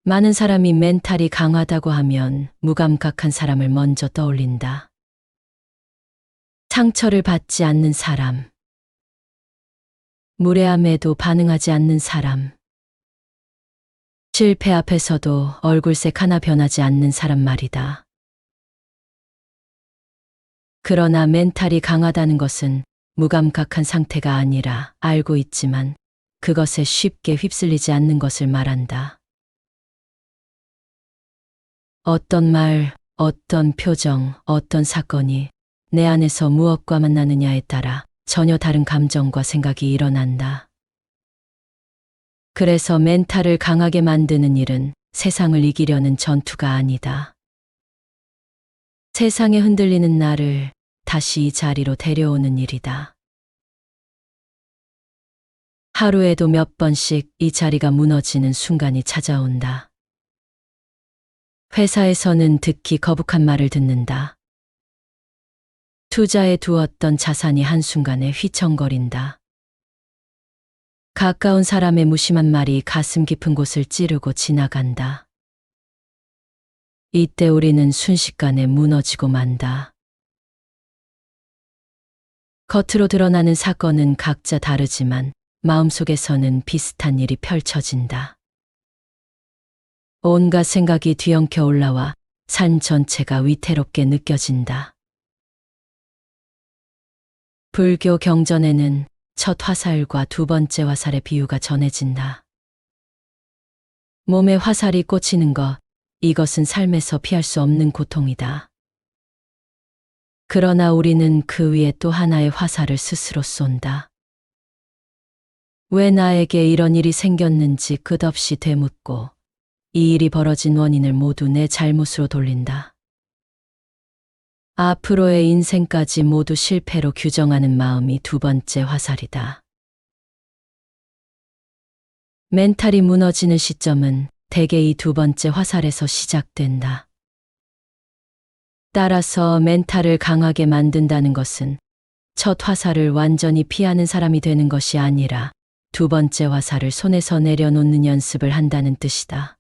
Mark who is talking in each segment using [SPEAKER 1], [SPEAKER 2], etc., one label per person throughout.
[SPEAKER 1] 많은 사람이 멘탈이 강하다고 하면 무감각한 사람을 먼저 떠올린다. 상처를 받지 않는 사람, 무례함에도 반응하지 않는 사람, 실패 앞에서도 얼굴색 하나 변하지 않는 사람 말이다. 그러나 멘탈이 강하다는 것은 무감각한 상태가 아니라 알고 있지만 그것에 쉽게 휩쓸리지 않는 것을 말한다. 어떤 말, 어떤 표정, 어떤 사건이 내 안에서 무엇과 만나느냐에 따라 전혀 다른 감정과 생각이 일어난다. 그래서 멘탈을 강하게 만드는 일은 세상을 이기려는 전투가 아니다. 세상에 흔들리는 나를 다시 이 자리로 데려오는 일이다. 하루에도 몇 번씩 이 자리가 무너지는 순간이 찾아온다. 회사에서는 듣기 거북한 말을 듣는다. 투자해 두었던 자산이 한순간에 휘청거린다. 가까운 사람의 무심한 말이 가슴 깊은 곳을 찌르고 지나간다. 이때 우리는 순식간에 무너지고 만다. 겉으로 드러나는 사건은 각자 다르지만 마음속에서는 비슷한 일이 펼쳐진다. 온갖 생각이 뒤엉켜 올라와 삶 전체가 위태롭게 느껴진다. 불교 경전에는 첫 화살과 두 번째 화살의 비유가 전해진다. 몸에 화살이 꽂히는 것, 이것은 삶에서 피할 수 없는 고통이다. 그러나 우리는 그 위에 또 하나의 화살을 스스로 쏜다. 왜 나에게 이런 일이 생겼는지 끝없이 되묻고 이 일이 벌어진 원인을 모두 내 잘못으로 돌린다. 앞으로의 인생까지 모두 실패로 규정하는 마음이 두 번째 화살이다. 멘탈이 무너지는 시점은 대개 이 두 번째 화살에서 시작된다. 따라서 멘탈을 강하게 만든다는 것은 첫 화살을 완전히 피하는 사람이 되는 것이 아니라 두 번째 화살을 손에서 내려놓는 연습을 한다는 뜻이다.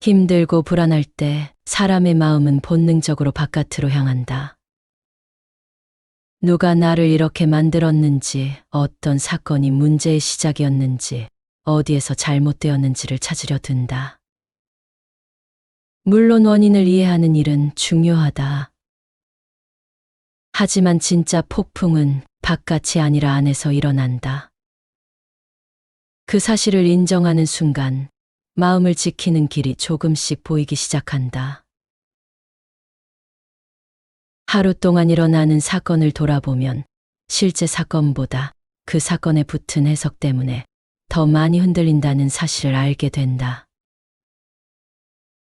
[SPEAKER 1] 힘들고 불안할 때 사람의 마음은 본능적으로 바깥으로 향한다. 누가 나를 이렇게 만들었는지, 어떤 사건이 문제의 시작이었는지, 어디에서 잘못되었는지를 찾으려 든다. 물론 원인을 이해하는 일은 중요하다. 하지만 진짜 폭풍은 바깥이 아니라 안에서 일어난다. 그 사실을 인정하는 순간 마음을 지키는 길이 조금씩 보이기 시작한다. 하루 동안 일어나는 사건을 돌아보면 실제 사건보다 그 사건에 붙은 해석 때문에 더 많이 흔들린다는 사실을 알게 된다.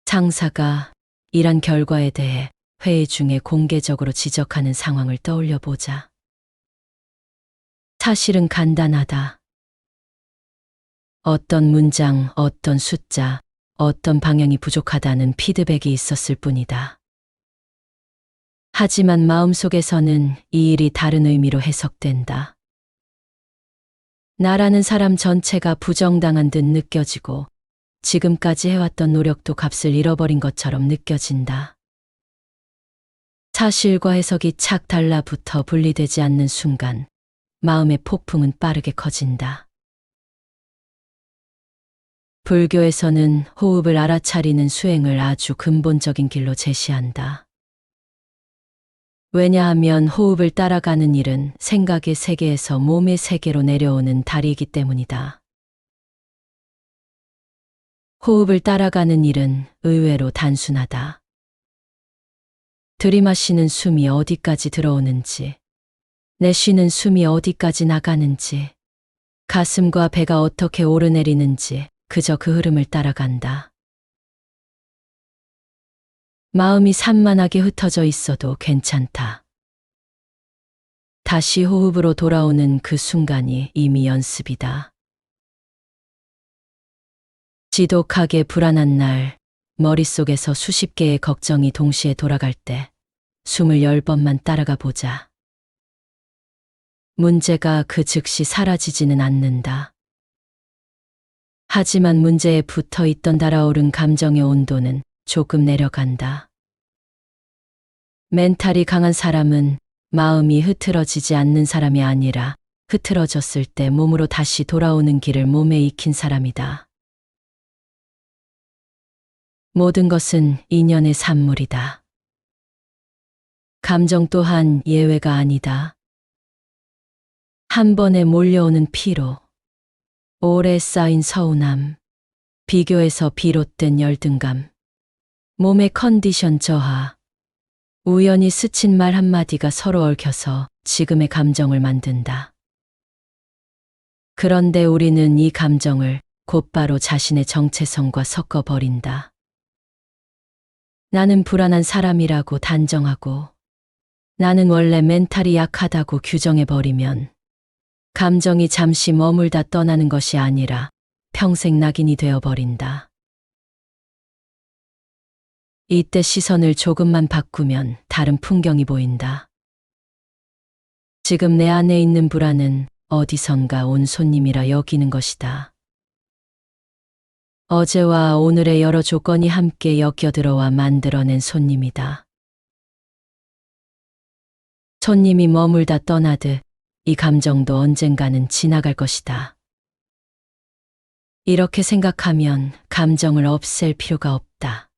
[SPEAKER 1] 상사가 일한 결과에 대해 회의 중에 공개적으로 지적하는 상황을 떠올려 보자. 사실은 간단하다. 어떤 문장, 어떤 숫자, 어떤 방향이 부족하다는 피드백이 있었을 뿐이다. 하지만 마음속에서는 이 일이 다른 의미로 해석된다. 나라는 사람 전체가 부정당한 듯 느껴지고 지금까지 해왔던 노력도 값을 잃어버린 것처럼 느껴진다. 사실과 해석이 착 달라붙어 분리되지 않는 순간 마음의 폭풍은 빠르게 커진다. 불교에서는 호흡을 알아차리는 수행을 아주 근본적인 길로 제시한다. 왜냐하면 호흡을 따라가는 일은 생각의 세계에서 몸의 세계로 내려오는 다리이기 때문이다. 호흡을 따라가는 일은 의외로 단순하다. 들이마시는 숨이 어디까지 들어오는지, 내쉬는 숨이 어디까지 나가는지, 가슴과 배가 어떻게 오르내리는지 그저 그 흐름을 따라간다. 마음이 산만하게 흩어져 있어도 괜찮다. 다시 호흡으로 돌아오는 그 순간이 이미 연습이다. 지독하게 불안한 날, 머릿속에서 수십 개의 걱정이 동시에 돌아갈 때 숨을 10번만 따라가 보자. 문제가 그 즉시 사라지지는 않는다. 하지만 문제에 붙어 있던 달아오른 감정의 온도는 조금 내려간다. 멘탈이 강한 사람은 마음이 흐트러지지 않는 사람이 아니라 흐트러졌을 때 몸으로 다시 돌아오는 길을 몸에 익힌 사람이다. 모든 것은 인연의 산물이다. 감정 또한 예외가 아니다. 한 번에 몰려오는 피로, 오래 쌓인 서운함, 비교에서 비롯된 열등감, 몸의 컨디션 저하, 우연히 스친 말 한마디가 서로 얽혀서 지금의 감정을 만든다. 그런데 우리는 이 감정을 곧바로 자신의 정체성과 섞어버린다. 나는 불안한 사람이라고 단정하고, 나는 원래 멘탈이 약하다고 규정해버리면 감정이 잠시 머물다 떠나는 것이 아니라 평생 낙인이 되어버린다. 이때 시선을 조금만 바꾸면 다른 풍경이 보인다. 지금 내 안에 있는 불안은 어디선가 온 손님이라 여기는 것이다. 어제와 오늘의 여러 조건이 함께 엮여들어와 만들어낸 손님이다. 손님이 머물다 떠나듯 이 감정도 언젠가는 지나갈 것이다. 이렇게 생각하면 감정을 없앨 필요가 없다.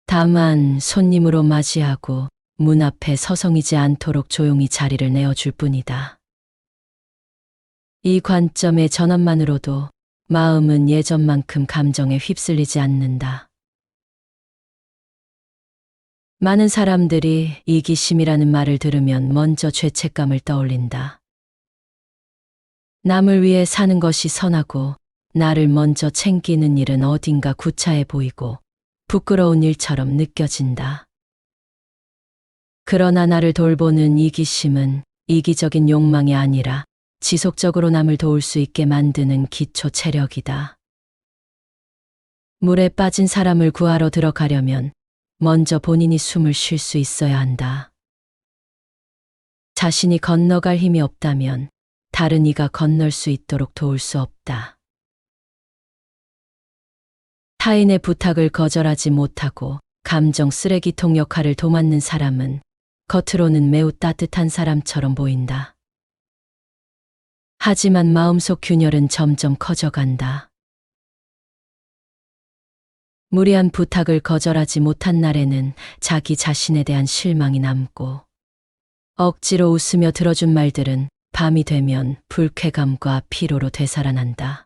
[SPEAKER 1] 다만 손님으로 맞이하고 문 앞에 서성이지 않도록 조용히 자리를 내어줄 뿐이다. 이 관점의 전환만으로도 마음은 예전만큼 감정에 휩쓸리지 않는다. 많은 사람들이 이기심이라는 말을 들으면 먼저 죄책감을 떠올린다. 남을 위해 사는 것이 선하고 나를 먼저 챙기는 일은 어딘가 구차해 보이고 부끄러운 일처럼 느껴진다. 그러나 나를 돌보는 이기심은 이기적인 욕망이 아니라 지속적으로 남을 도울 수 있게 만드는 기초 체력이다. 물에 빠진 사람을 구하러 들어가려면 먼저 본인이 숨을 쉴 수 있어야 한다. 자신이 건너갈 힘이 없다면 다른 이가 건널 수 있도록 도울 수 없다. 타인의 부탁을 거절하지 못하고 감정 쓰레기통 역할을 도맡는 사람은 겉으로는 매우 따뜻한 사람처럼 보인다. 하지만 마음속 균열은 점점 커져간다. 무리한 부탁을 거절하지 못한 날에는 자기 자신에 대한 실망이 남고, 억지로 웃으며 들어준 말들은 밤이 되면 불쾌감과 피로로 되살아난다.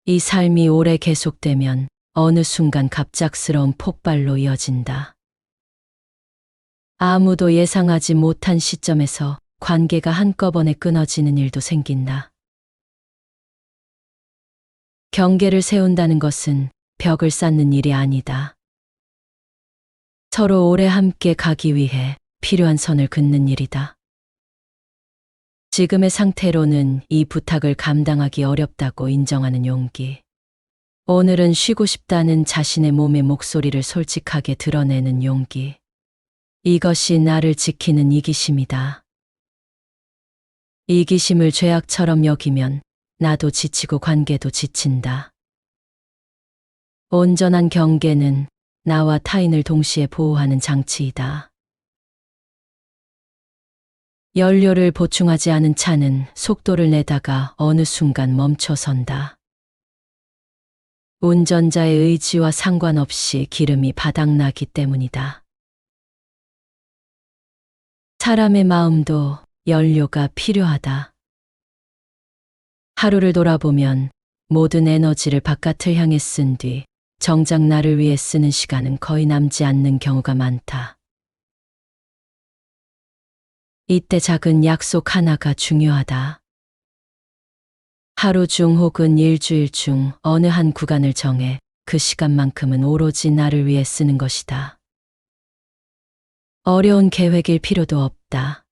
[SPEAKER 1] 이 삶이 오래 계속되면 어느 순간 갑작스러운 폭발로 이어진다. 아무도 예상하지 못한 시점에서 관계가 한꺼번에 끊어지는 일도 생긴다. 경계를 세운다는 것은 벽을 쌓는 일이 아니다. 서로 오래 함께 가기 위해 필요한 선을 긋는 일이다. 지금의 상태로는 이 부탁을 감당하기 어렵다고 인정하는 용기. 오늘은 쉬고 싶다는 자신의 몸의 목소리를 솔직하게 드러내는 용기. 이것이 나를 지키는 이기심이다. 이기심을 죄악처럼 여기면 나도 지치고 관계도 지친다. 온전한 경계는 나와 타인을 동시에 보호하는 장치이다. 연료를 보충하지 않은 차는 속도를 내다가 어느 순간 멈춰선다. 운전자의 의지와 상관없이 기름이 바닥나기 때문이다. 사람의 마음도 연료가 필요하다. 하루를 돌아보면 모든 에너지를 바깥을 향해 쓴 뒤 정작 나를 위해 쓰는 시간은 거의 남지 않는 경우가 많다. 이때 작은 약속 하나가 중요하다. 하루 중 혹은 일주일 중 어느 한 구간을 정해 그 시간만큼은 오로지 나를 위해 쓰는 것이다. 어려운 계획일 필요도 없다.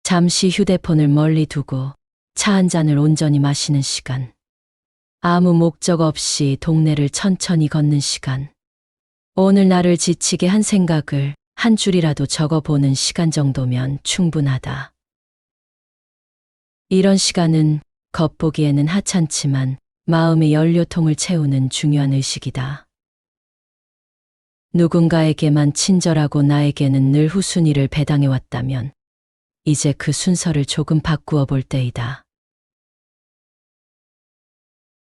[SPEAKER 1] 잠시 휴대폰을 멀리 두고 차 한 잔을 온전히 마시는 시간. 아무 목적 없이 동네를 천천히 걷는 시간. 오늘 나를 지치게 한 생각을 한 줄이라도 적어보는 시간 정도면 충분하다. 이런 시간은 겉보기에는 하찮지만 마음의 연료통을 채우는 중요한 의식이다. 누군가에게만 친절하고 나에게는 늘 후순위를 배당해왔다면 이제 그 순서를 조금 바꾸어 볼 때이다.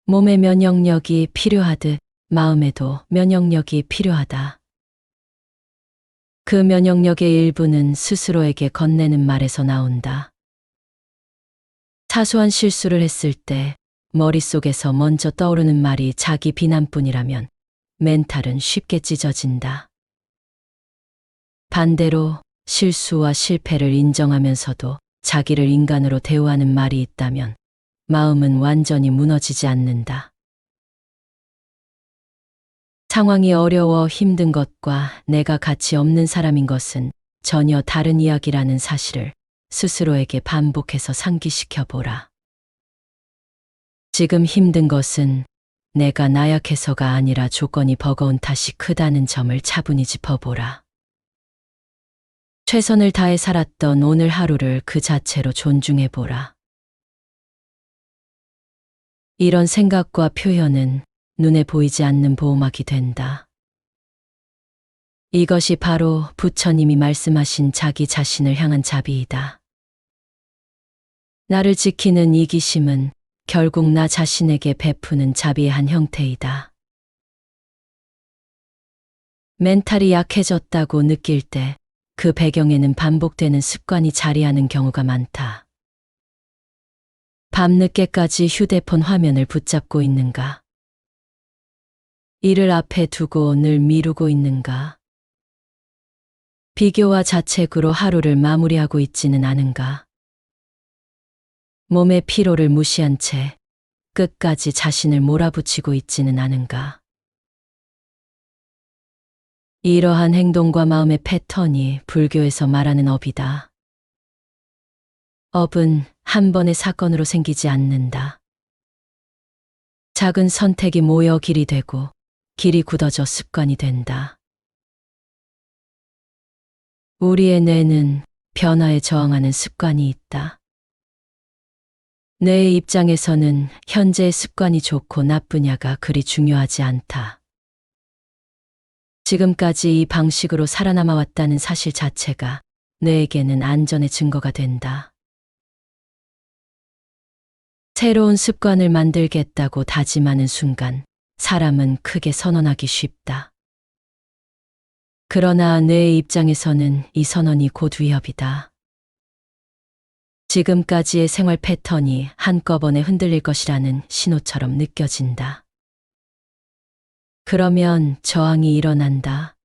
[SPEAKER 1] 몸의 면역력이 필요하듯 마음에도 면역력이 필요하다. 그 면역력의 일부는 스스로에게 건네는 말에서 나온다. 사소한 실수를 했을 때 머릿속에서 먼저 떠오르는 말이 자기 비난뿐이라면 멘탈은 쉽게 찢어진다. 반대로 실수와 실패를 인정하면서도 자기를 인간으로 대우하는 말이 있다면 마음은 완전히 무너지지 않는다. 상황이 어려워 힘든 것과 내가 가치 없는 사람인 것은 전혀 다른 이야기라는 사실을 스스로에게 반복해서 상기시켜 보라. 지금 힘든 것은 내가 나약해서가 아니라 조건이 버거운 탓이 크다는 점을 차분히 짚어보라. 최선을 다해 살았던 오늘 하루를 그 자체로 존중해보라. 이런 생각과 표현은 눈에 보이지 않는 보호막이 된다. 이것이 바로 부처님이 말씀하신 자기 자신을 향한 자비이다. 나를 지키는 이기심은 결국 나 자신에게 베푸는 자비의 한 형태이다. 멘탈이 약해졌다고 느낄 때 그 배경에는 반복되는 습관이 자리하는 경우가 많다. 밤늦게까지 휴대폰 화면을 붙잡고 있는가? 일을 앞에 두고 늘 미루고 있는가? 비교와 자책으로 하루를 마무리하고 있지는 않은가? 몸의 피로를 무시한 채 끝까지 자신을 몰아붙이고 있지는 않은가? 이러한 행동과 마음의 패턴이 불교에서 말하는 업이다. 업은 한 번의 사건으로 생기지 않는다. 작은 선택이 모여 길이 되고 길이 굳어져 습관이 된다. 우리의 뇌는 변화에 저항하는 습관이 있다. 뇌의 입장에서는 현재의 습관이 좋고 나쁘냐가 그리 중요하지 않다. 지금까지 이 방식으로 살아남아 왔다는 사실 자체가 뇌에게는 안전의 증거가 된다. 새로운 습관을 만들겠다고 다짐하는 순간 사람은 크게 선언하기 쉽다. 그러나 뇌의 입장에서는 이 선언이 곧 위협이다. 지금까지의 생활 패턴이 한꺼번에 흔들릴 것이라는 신호처럼 느껴진다. 그러면 저항이 일어난다.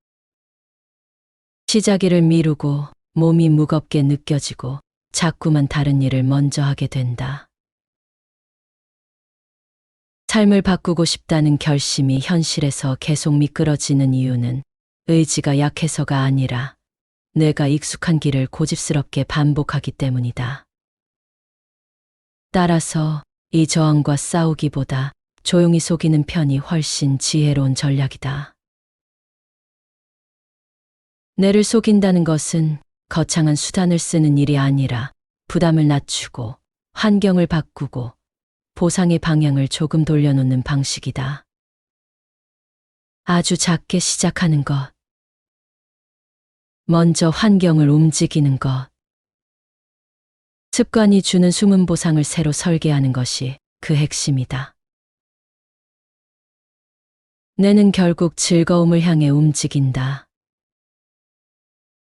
[SPEAKER 1] 시작일을 미루고 몸이 무겁게 느껴지고 자꾸만 다른 일을 먼저 하게 된다. 삶을 바꾸고 싶다는 결심이 현실에서 계속 미끄러지는 이유는 의지가 약해서가 아니라 뇌가 익숙한 길을 고집스럽게 반복하기 때문이다. 따라서 이 저항과 싸우기보다 조용히 속이는 편이 훨씬 지혜로운 전략이다. 뇌를 속인다는 것은 거창한 수단을 쓰는 일이 아니라 부담을 낮추고 환경을 바꾸고 보상의 방향을 조금 돌려놓는 방식이다. 아주 작게 시작하는 것. 먼저 환경을 움직이는 것. 습관이 주는 숨은 보상을 새로 설계하는 것이 그 핵심이다. 뇌는 결국 즐거움을 향해 움직인다.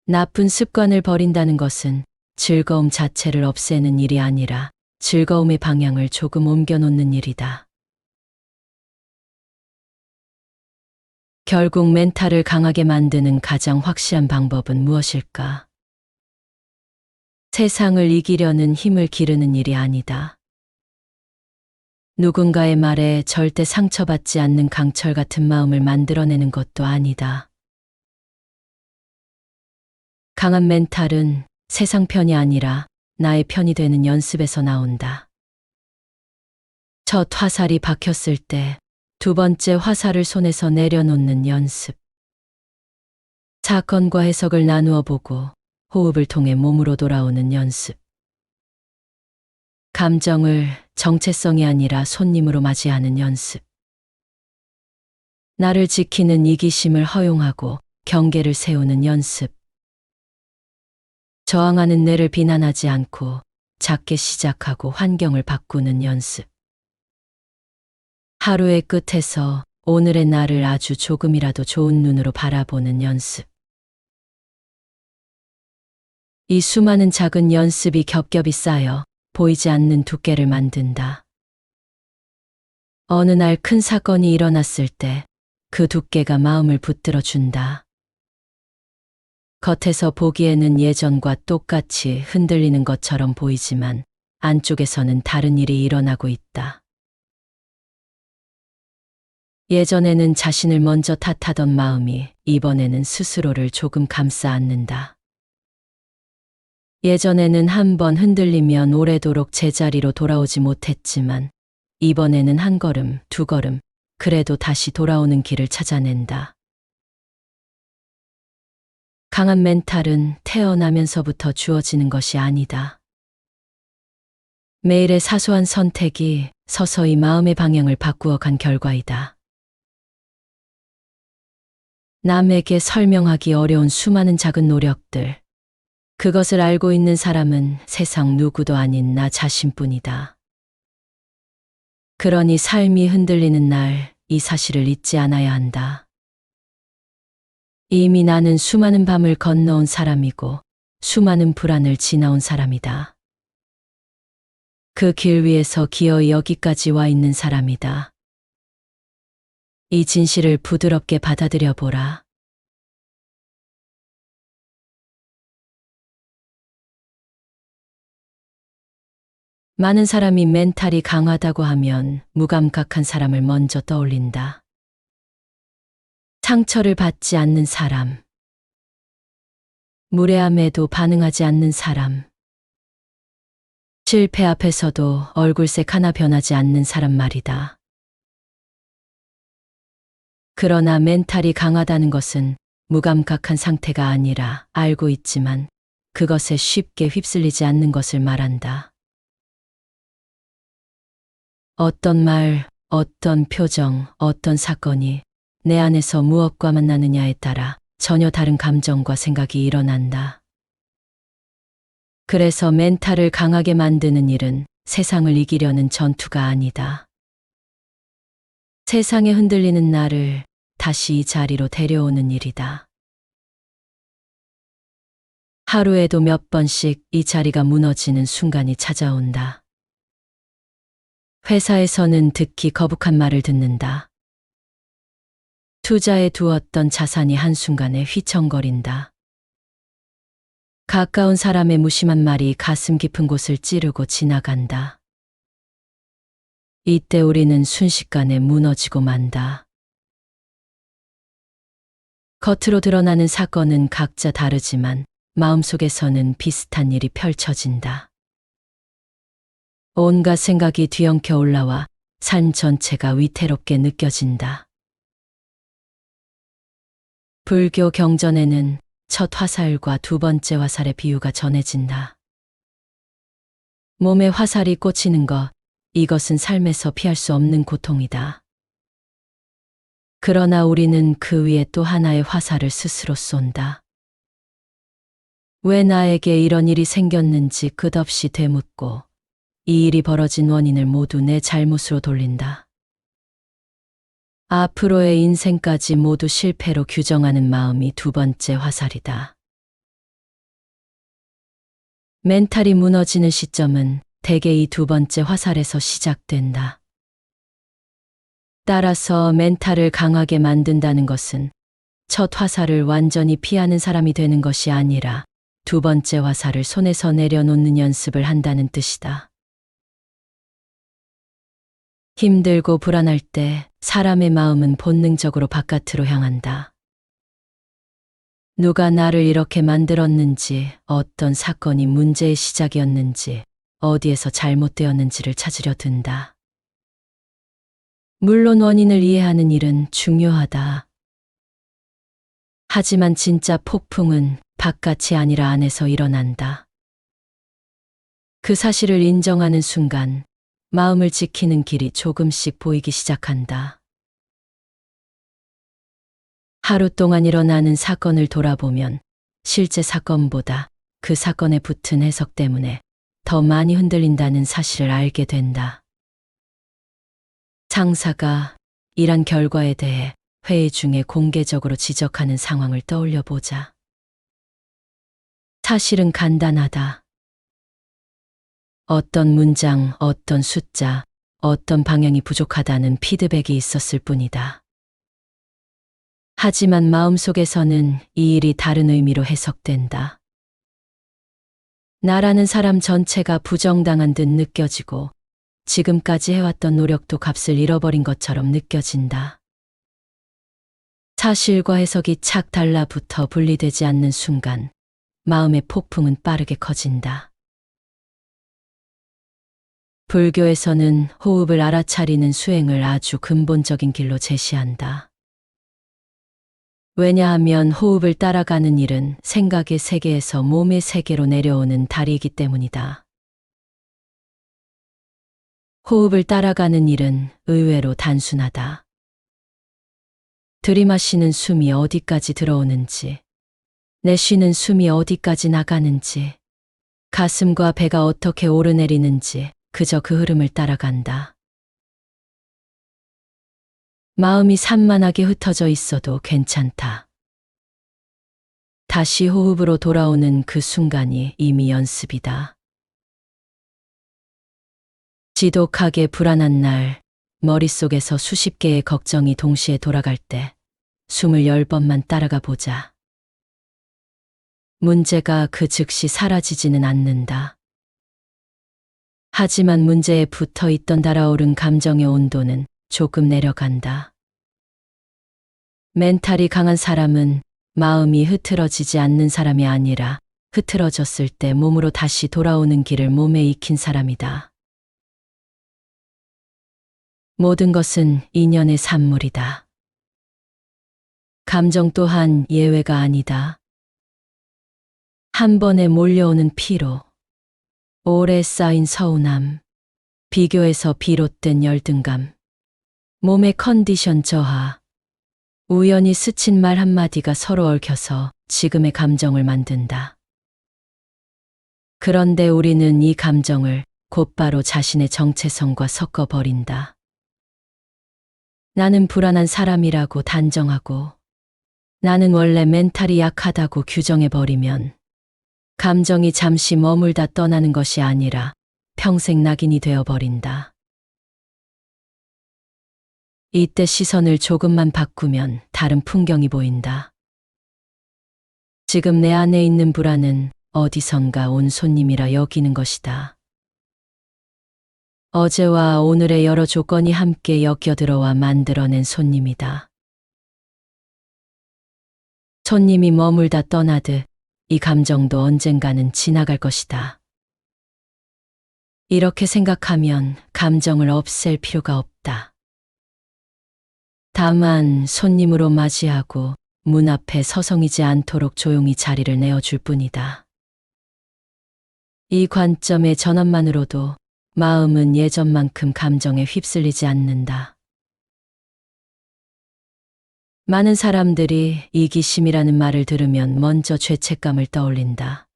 [SPEAKER 1] 나쁜 습관을 버린다는 것은 즐거움 자체를 없애는 일이 아니라 즐거움의 방향을 조금 옮겨놓는 일이다. 결국 멘탈을 강하게 만드는 가장 확실한 방법은 무엇일까? 세상을 이기려는 힘을 기르는 일이 아니다. 누군가의 말에 절대 상처받지 않는 강철 같은 마음을 만들어내는 것도 아니다. 강한 멘탈은 세상 편이 아니라 나의 편이 되는 연습에서 나온다. 첫 화살이 박혔을 때 두 번째 화살을 손에서 내려놓는 연습. 사건과 해석을 나누어 보고 호흡을 통해 몸으로 돌아오는 연습. 감정을 정체성이 아니라 손님으로 맞이하는 연습. 나를 지키는 이기심을 허용하고 경계를 세우는 연습. 저항하는 뇌를 비난하지 않고 작게 시작하고 환경을 바꾸는 연습. 하루의 끝에서 오늘의 나를 아주 조금이라도 좋은 눈으로 바라보는 연습. 이 수많은 작은 연습이 겹겹이 쌓여 보이지 않는 두께를 만든다. 어느 날 큰 사건이 일어났을 때 그 두께가 마음을 붙들어 준다. 겉에서 보기에는 예전과 똑같이 흔들리는 것처럼 보이지만 안쪽에서는 다른 일이 일어나고 있다. 예전에는 자신을 먼저 탓하던 마음이 이번에는 스스로를 조금 감싸 안는다. 예전에는 한 번 흔들리면 오래도록 제자리로 돌아오지 못했지만 이번에는 한 걸음, 두 걸음, 그래도 다시 돌아오는 길을 찾아낸다. 강한 멘탈은 태어나면서부터 주어지는 것이 아니다. 매일의 사소한 선택이 서서히 마음의 방향을 바꾸어 간 결과이다. 남에게 설명하기 어려운 수많은 작은 노력들. 그것을 알고 있는 사람은 세상 누구도 아닌 나 자신뿐이다. 그러니 삶이 흔들리는 날 이 사실을 잊지 않아야 한다. 이미 나는 수많은 밤을 건너온 사람이고 수많은 불안을 지나온 사람이다. 그 길 위에서 기어이 여기까지 와 있는 사람이다. 이 진실을 부드럽게 받아들여 보라. 많은 사람이 멘탈이 강하다고 하면 무감각한 사람을 먼저 떠올린다. 상처를 받지 않는 사람, 무례함에도 반응하지 않는 사람, 실패 앞에서도 얼굴색 하나 변하지 않는 사람 말이다. 그러나 멘탈이 강하다는 것은 무감각한 상태가 아니라 알고 있지만 그것에 쉽게 휩쓸리지 않는 것을 말한다. 어떤 말, 어떤 표정, 어떤 사건이 내 안에서 무엇과 만나느냐에 따라 전혀 다른 감정과 생각이 일어난다. 그래서 멘탈을 강하게 만드는 일은 세상을 이기려는 전투가 아니다. 세상에 흔들리는 나를 다시 이 자리로 데려오는 일이다. 하루에도 몇 번씩 이 자리가 무너지는 순간이 찾아온다. 회사에서는 듣기 거북한 말을 듣는다. 투자에 두었던 자산이 한순간에 휘청거린다. 가까운 사람의 무심한 말이 가슴 깊은 곳을 찌르고 지나간다. 이때 우리는 순식간에 무너지고 만다. 겉으로 드러나는 사건은 각자 다르지만 마음속에서는 비슷한 일이 펼쳐진다. 온갖 생각이 뒤엉켜 올라와 삶 전체가 위태롭게 느껴진다. 불교 경전에는 첫 화살과 두 번째 화살의 비유가 전해진다. 몸에 화살이 꽂히는 것, 이것은 삶에서 피할 수 없는 고통이다. 그러나 우리는 그 위에 또 하나의 화살을 스스로 쏜다. 왜 나에게 이런 일이 생겼는지 끝없이 되묻고 이 일이 벌어진 원인을 모두 내 잘못으로 돌린다. 앞으로의 인생까지 모두 실패로 규정하는 마음이 두 번째 화살이다. 멘탈이 무너지는 시점은 대개 이 두 번째 화살에서 시작된다. 따라서 멘탈을 강하게 만든다는 것은 첫 화살을 완전히 피하는 사람이 되는 것이 아니라 두 번째 화살을 손에서 내려놓는 연습을 한다는 뜻이다. 힘들고 불안할 때 사람의 마음은 본능적으로 바깥으로 향한다. 누가 나를 이렇게 만들었는지, 어떤 사건이 문제의 시작이었는지, 어디에서 잘못되었는지를 찾으려 든다. 물론 원인을 이해하는 일은 중요하다. 하지만 진짜 폭풍은 바깥이 아니라 안에서 일어난다. 그 사실을 인정하는 순간 마음을 지키는 길이 조금씩 보이기 시작한다. 하루 동안 일어나는 사건을 돌아보면 실제 사건보다 그 사건에 붙은 해석 때문에 더 많이 흔들린다는 사실을 알게 된다. 상사가 일한 결과에 대해 회의 중에 공개적으로 지적하는 상황을 떠올려 보자. 사실은 간단하다. 어떤 문장, 어떤 숫자, 어떤 방향이 부족하다는 피드백이 있었을 뿐이다. 하지만 마음속에서는 이 일이 다른 의미로 해석된다. 나라는 사람 전체가 부정당한 듯 느껴지고 지금까지 해왔던 노력도 값을 잃어버린 것처럼 느껴진다. 사실과 해석이 착 달라붙어 분리되지 않는 순간 마음의 폭풍은 빠르게 커진다. 불교에서는 호흡을 알아차리는 수행을 아주 근본적인 길로 제시한다. 왜냐하면 호흡을 따라가는 일은 생각의 세계에서 몸의 세계로 내려오는 다리이기 때문이다. 호흡을 따라가는 일은 의외로 단순하다. 들이마시는 숨이 어디까지 들어오는지, 내쉬는 숨이 어디까지 나가는지, 가슴과 배가 어떻게 오르내리는지 그저 그 흐름을 따라간다. 마음이 산만하게 흩어져 있어도 괜찮다. 다시 호흡으로 돌아오는 그 순간이 이미 연습이다. 지독하게 불안한 날, 머릿속에서 수십 개의 걱정이 동시에 돌아갈 때 숨을 10번만 따라가 보자. 문제가 그 즉시 사라지지는 않는다. 하지만 문제에 붙어 있던 달아오른 감정의 온도는 조금 내려간다. 멘탈이 강한 사람은 마음이 흐트러지지 않는 사람이 아니라 흐트러졌을 때 몸으로 다시 돌아오는 길을 몸에 익힌 사람이다. 모든 것은 인연의 산물이다. 감정 또한 예외가 아니다. 한 번에 몰려오는 피로, 오래 쌓인 서운함, 비교에서 비롯된 열등감, 몸의 컨디션 저하, 우연히 스친 말 한마디가 서로 얽혀서 지금의 감정을 만든다. 그런데 우리는 이 감정을 곧바로 자신의 정체성과 섞어버린다. 나는 불안한 사람이라고 단정하고, 나는 원래 멘탈이 약하다고 규정해버리면 감정이 잠시 머물다 떠나는 것이 아니라 평생 낙인이 되어버린다. 이때 시선을 조금만 바꾸면 다른 풍경이 보인다. 지금 내 안에 있는 불안은 어디선가 온 손님이라 여기는 것이다. 어제와 오늘의 여러 조건이 함께 엮여들어와 만들어낸 손님이다. 손님이 머물다 떠나듯 이 감정도 언젠가는 지나갈 것이다. 이렇게 생각하면 감정을 없앨 필요가 없다. 다만 손님으로 맞이하고 문 앞에 서성이지 않도록 조용히 자리를 내어줄 뿐이다. 이 관점의 전환만으로도 마음은 예전만큼 감정에 휩쓸리지 않는다. 많은 사람들이 이기심이라는 말을 들으면 먼저 죄책감을 떠올린다.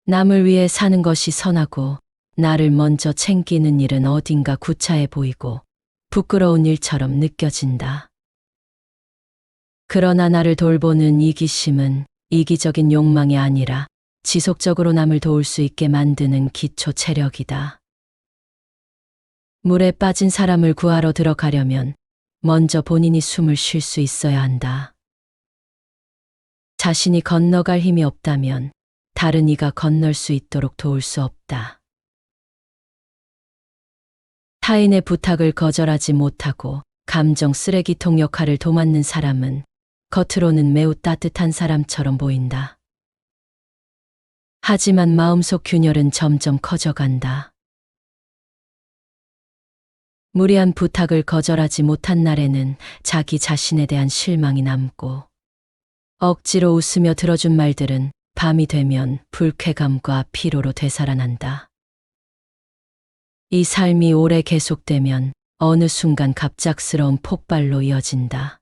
[SPEAKER 1] 남을 위해 사는 것이 선하고 나를 먼저 챙기는 일은 어딘가 구차해 보이고 부끄러운 일처럼 느껴진다. 그러나 나를 돌보는 이기심은 이기적인 욕망이 아니라 지속적으로 남을 도울 수 있게 만드는 기초 체력이다. 물에 빠진 사람을 구하러 들어가려면 먼저 본인이 숨을 쉴 수 있어야 한다. 자신이 건너갈 힘이 없다면 다른 이가 건널 수 있도록 도울 수 없다. 타인의 부탁을 거절하지 못하고 감정 쓰레기통 역할을 도맡는 사람은 겉으로는 매우 따뜻한 사람처럼 보인다. 하지만 마음속 균열은 점점 커져간다. 무리한 부탁을 거절하지 못한 날에는 자기 자신에 대한 실망이 남고, 억지로 웃으며 들어준 말들은 밤이 되면 불쾌감과 피로로 되살아난다. 이 삶이 오래 계속되면 어느 순간 갑작스러운 폭발로 이어진다.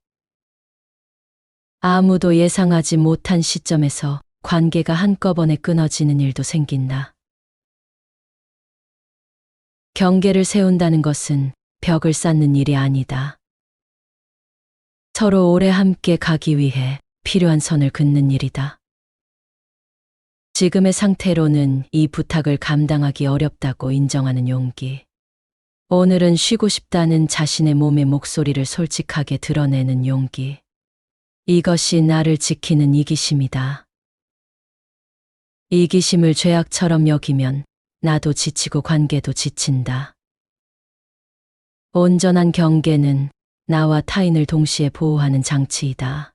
[SPEAKER 1] 아무도 예상하지 못한 시점에서 관계가 한꺼번에 끊어지는 일도 생긴다. 경계를 세운다는 것은 벽을 쌓는 일이 아니다. 서로 오래 함께 가기 위해 필요한 선을 긋는 일이다. 지금의 상태로는 이 부탁을 감당하기 어렵다고 인정하는 용기. 오늘은 쉬고 싶다는 자신의 몸의 목소리를 솔직하게 드러내는 용기. 이것이 나를 지키는 이기심이다. 이기심을 죄악처럼 여기면 나도 지치고 관계도 지친다. 온전한 경계는 나와 타인을 동시에 보호하는 장치이다.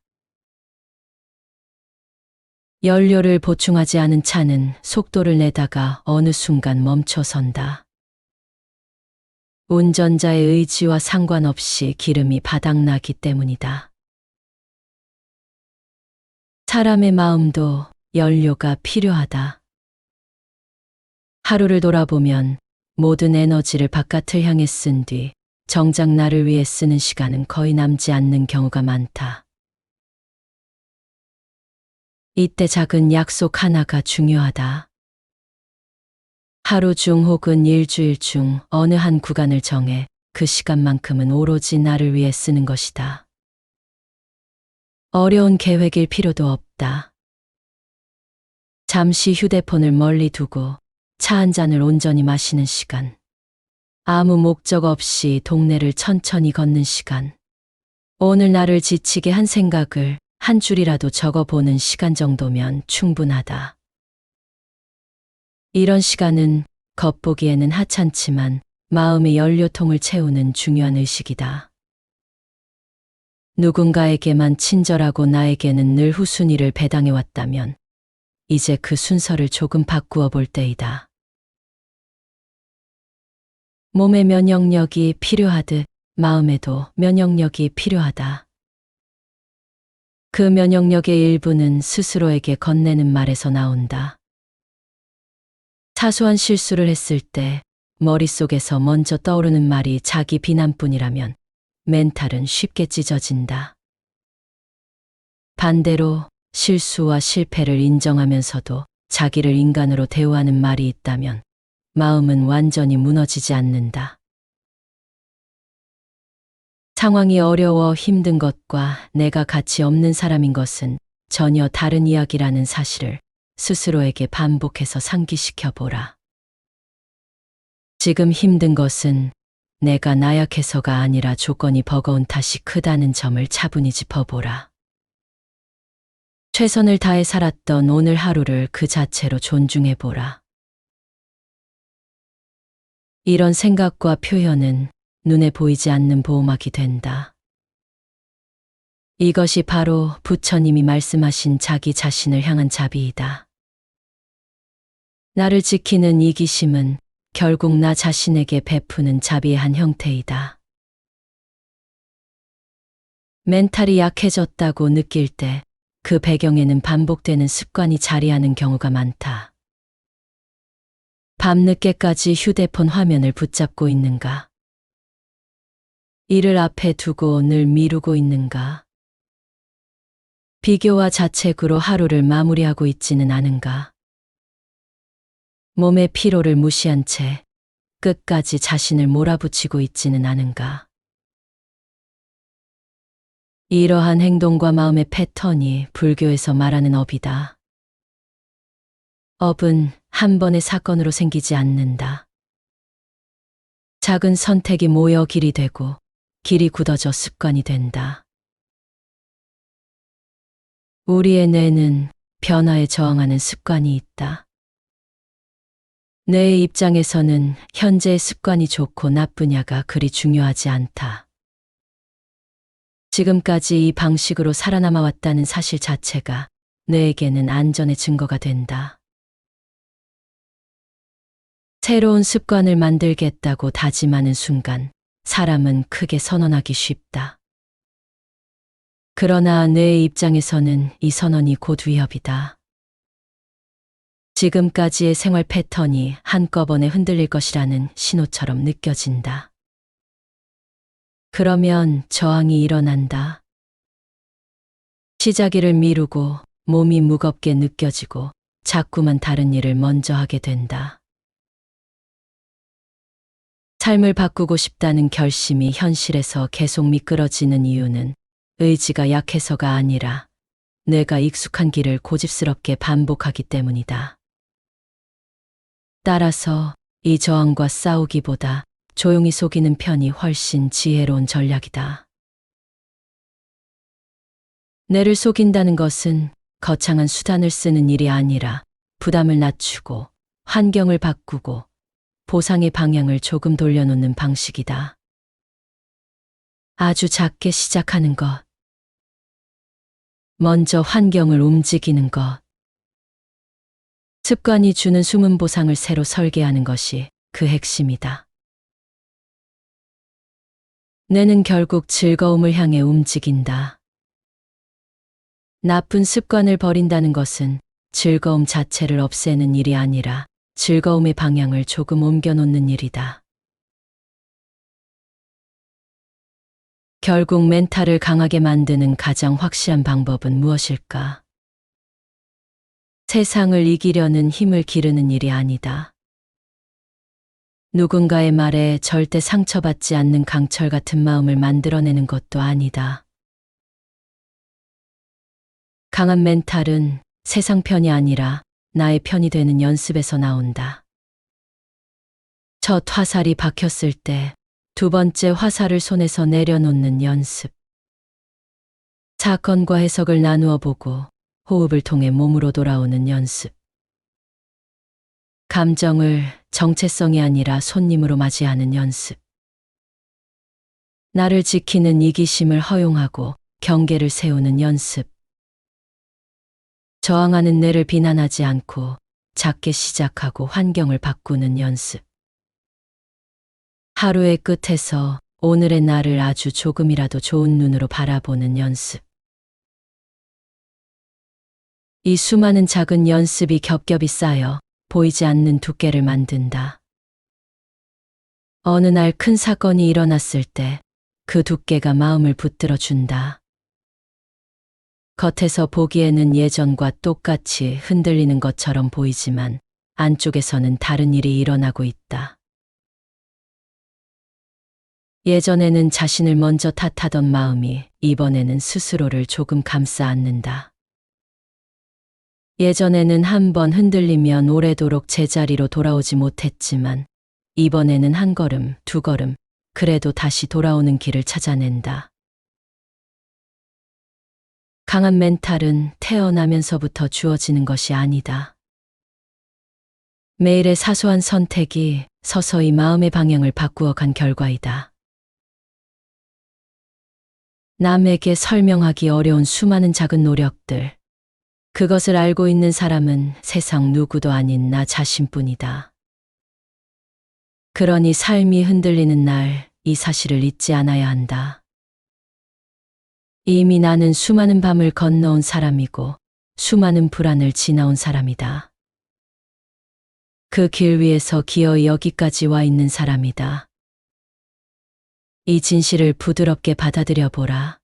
[SPEAKER 1] 연료를 보충하지 않은 차는 속도를 내다가 어느 순간 멈춰선다. 운전자의 의지와 상관없이 기름이 바닥나기 때문이다. 사람의 마음도 연료가 필요하다. 하루를 돌아보면 모든 에너지를 바깥을 향해 쓴 뒤 정작 나를 위해 쓰는 시간은 거의 남지 않는 경우가 많다. 이때 작은 약속 하나가 중요하다. 하루 중 혹은 일주일 중 어느 한 구간을 정해 그 시간만큼은 오로지 나를 위해 쓰는 것이다. 어려운 계획일 필요도 없다. 잠시 휴대폰을 멀리 두고 차 한 잔을 온전히 마시는 시간. 아무 목적 없이 동네를 천천히 걷는 시간. 오늘 나를 지치게 한 생각을 한 줄이라도 적어보는 시간 정도면 충분하다. 이런 시간은 겉보기에는 하찮지만 마음의 연료통을 채우는 중요한 의식이다. 누군가에게만 친절하고 나에게는 늘 후순위를 배당해왔다면 이제 그 순서를 조금 바꾸어 볼 때이다. 몸의 면역력이 필요하듯 마음에도 면역력이 필요하다. 그 면역력의 일부는 스스로에게 건네는 말에서 나온다. 사소한 실수를 했을 때 머릿속에서 먼저 떠오르는 말이 자기 비난뿐이라면 멘탈은 쉽게 찢어진다. 반대로 실수와 실패를 인정하면서도 자기를 인간으로 대우하는 말이 있다면 마음은 완전히 무너지지 않는다. 상황이 어려워 힘든 것과 내가 가치 없는 사람인 것은 전혀 다른 이야기라는 사실을 스스로에게 반복해서 상기시켜 보라. 지금 힘든 것은 내가 나약해서가 아니라 조건이 버거운 탓이 크다는 점을 차분히 짚어보라. 최선을 다해 살았던 오늘 하루를 그 자체로 존중해보라. 이런 생각과 표현은 눈에 보이지 않는 보호막이 된다. 이것이 바로 부처님이 말씀하신 자기 자신을 향한 자비이다. 나를 지키는 이기심은 결국 나 자신에게 베푸는 자비의 한 형태이다. 멘탈이 약해졌다고 느낄 때 그 배경에는 반복되는 습관이 자리하는 경우가 많다. 밤늦게까지 휴대폰 화면을 붙잡고 있는가? 일을 앞에 두고 늘 미루고 있는가? 비교와 자책으로 하루를 마무리하고 있지는 않은가? 몸의 피로를 무시한 채 끝까지 자신을 몰아붙이고 있지는 않은가? 이러한 행동과 마음의 패턴이 불교에서 말하는 업이다. 업은 한 번의 사건으로 생기지 않는다. 작은 선택이 모여 길이 되고 길이 굳어져 습관이 된다. 우리의 뇌는 변화에 저항하는 습관이 있다. 뇌의 입장에서는 현재의 습관이 좋고 나쁘냐가 그리 중요하지 않다. 지금까지 이 방식으로 살아남아 왔다는 사실 자체가 뇌에게는 안전의 증거가 된다. 새로운 습관을 만들겠다고 다짐하는 순간 사람은 크게 선언하기 쉽다. 그러나 뇌의 입장에서는 이 선언이 곧 위협이다. 지금까지의 생활 패턴이 한꺼번에 흔들릴 것이라는 신호처럼 느껴진다. 그러면 저항이 일어난다. 시작일을 미루고 몸이 무겁게 느껴지고 자꾸만 다른 일을 먼저 하게 된다. 삶을 바꾸고 싶다는 결심이 현실에서 계속 미끄러지는 이유는 의지가 약해서가 아니라 뇌가 익숙한 길을 고집스럽게 반복하기 때문이다. 따라서 이 저항과 싸우기보다 조용히 속이는 편이 훨씬 지혜로운 전략이다. 뇌를 속인다는 것은 거창한 수단을 쓰는 일이 아니라 부담을 낮추고 환경을 바꾸고 보상의 방향을 조금 돌려놓는 방식이다. 아주 작게 시작하는 것. 먼저 환경을 움직이는 것. 습관이 주는 숨은 보상을 새로 설계하는 것이 그 핵심이다. 뇌는 결국 즐거움을 향해 움직인다. 나쁜 습관을 버린다는 것은 즐거움 자체를 없애는 일이 아니라 즐거움의 방향을 조금 옮겨놓는 일이다. 결국 멘탈을 강하게 만드는 가장 확실한 방법은 무엇일까? 세상을 이기려는 힘을 기르는 일이 아니다. 누군가의 말에 절대 상처받지 않는 강철 같은 마음을 만들어내는 것도 아니다. 강한 멘탈은 세상 편이 아니라 나의 편이 되는 연습에서 나온다. 첫 화살이 박혔을 때 두 번째 화살을 손에서 내려놓는 연습. 사건과 해석을 나누어 보고 호흡을 통해 몸으로 돌아오는 연습. 감정을 정체성이 아니라 손님으로 맞이하는 연습. 나를 지키는 이기심을 허용하고 경계를 세우는 연습. 저항하는 뇌를 비난하지 않고 작게 시작하고 환경을 바꾸는 연습. 하루의 끝에서 오늘의 나를 아주 조금이라도 좋은 눈으로 바라보는 연습. 이 수많은 작은 연습이 겹겹이 쌓여 보이지 않는 두께를 만든다. 어느 날 큰 사건이 일어났을 때 그 두께가 마음을 붙들어 준다. 겉에서 보기에는 예전과 똑같이 흔들리는 것처럼 보이지만 안쪽에서는 다른 일이 일어나고 있다. 예전에는 자신을 먼저 탓하던 마음이 이번에는 스스로를 조금 감싸 안는다. 예전에는 한 번 흔들리면 오래도록 제자리로 돌아오지 못했지만 이번에는 한 걸음, 두 걸음, 그래도 다시 돌아오는 길을 찾아낸다. 강한 멘탈은 태어나면서부터 주어지는 것이 아니다. 매일의 사소한 선택이 서서히 마음의 방향을 바꾸어 간 결과이다. 남에게 설명하기 어려운 수많은 작은 노력들. 그것을 알고 있는 사람은 세상 누구도 아닌 나 자신뿐이다. 그러니 삶이 흔들리는 날 이 사실을 잊지 않아야 한다. 이미 나는 수많은 밤을 건너온 사람이고 수많은 불안을 지나온 사람이다. 그 길 위에서 기어이 여기까지 와 있는 사람이다. 이 진실을 부드럽게 받아들여 보라.